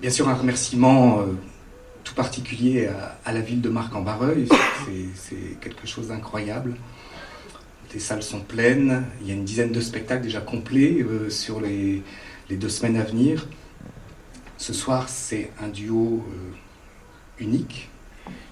Bien sûr, un remerciement tout particulier à la ville de Marcq-en-Barreuil. C'est quelque chose d'incroyable. Les salles sont pleines. Il y a une dizaine de spectacles déjà complets sur les 2 semaines à venir. Ce soir, c'est un duo unique.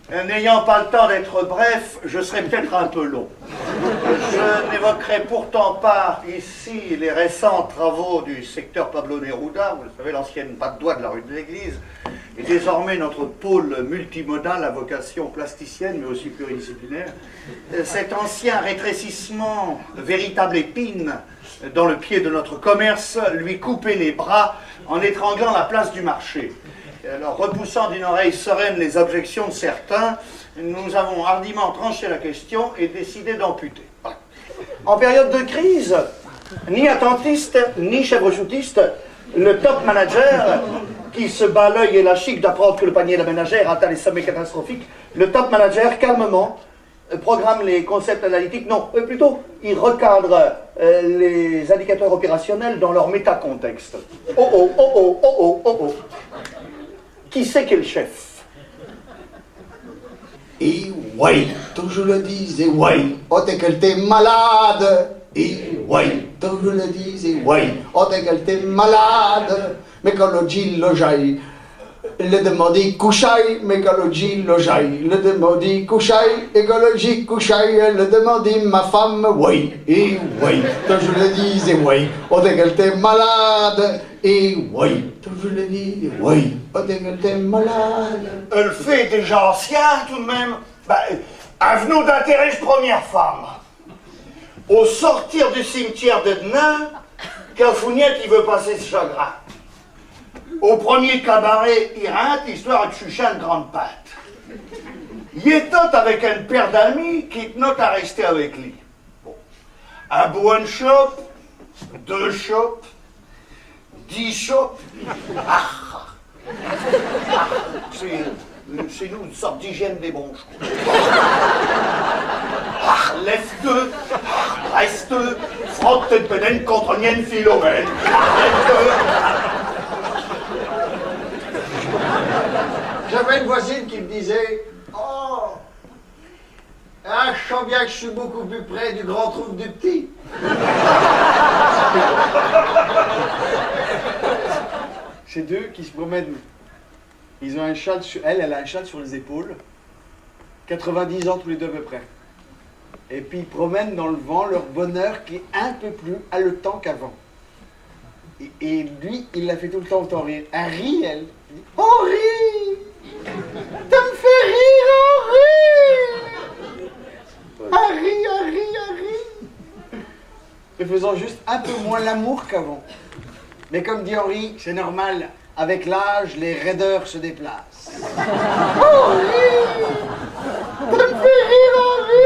N'ayant pas le temps d'être bref, je serai peut-être un peu long. Je n'évoquerai pourtant pas ici les récents travaux du secteur Pablo Neruda, vous le savez, l'ancienne patte d'oie de la rue de l'Église, et désormais notre pôle multimodal à vocation plasticienne, mais aussi pluridisciplinaire. Cet ancien rétrécissement, véritable épine dans le pied de notre commerce, lui coupait les bras en étranglant la place du marché. Alors, repoussant d'une oreille sereine les objections de certains, nous avons hardiment tranché la question et décidé d'amputer. Voilà. En période de crise, ni attentiste, ni chèvre-choutiste, le top manager, qui se bat l'œil et la chic d'apprendre que le panier de la ménagère atteint les sommets catastrophiques, le top manager, calmement, programme les concepts analytiques, non, plutôt, il recadre les indicateurs opérationnels dans leur métacontexte. Oh. Qui c'est qui est le chef? Et ouais, tant je le disais, ouais, oh t'es qu'elle t'est malade. Et ouais, tant je le disais, ouais, oh t'es qu'elle t'est malade. Mais quand le Gilles le jaille, le demandé couchaille, mais quand le Gilles le jaille, le demandé couchaille, et quand le Gilles couchaille, le demandé ma femme, ouais, et ouais, tant je le disais, ouais, oh t'es qu'elle t'est malade. Et oui, je le dis, oui, oh t'es t'es malade. Le fait déjà ancien, tout de même. Avenue d'intérêt, première femme. Au sortir du cimetière de Denain, Cafouniette, il veut passer ce chagrin. Au premier cabaret, il rate, histoire de chucher une grande patte. Il est avec une paire d'amis qui te note à rester avec lui. Bon. Un bon shop, 2 shops, 10 shops. C'est nous une sorte d'hygiène des bons, je crois. Lève-te, reste, frotte tes pédènes contre Nienne Philomène. J'avais une voisine qui me disait, oh, je sens bien que je suis beaucoup plus près du grand trou que du petit. C'est 2 qui se promènent. Ils ont un châle sur... Elle a un châle sur les épaules. 90 ans tous les 2 à peu près. Et puis ils promènent dans le vent leur bonheur qui est un peu plus haletant qu'avant. Et lui, il la fait tout le temps rire. Elle rit, elle. Elle dit, Henri, ça me fait rire, Henri. Henri. Et faisant juste un peu moins l'amour qu'avant. Mais comme dit Henri, c'est normal, avec l'âge, les raideurs se déplacent. Henri, ça me fait rire, Henri.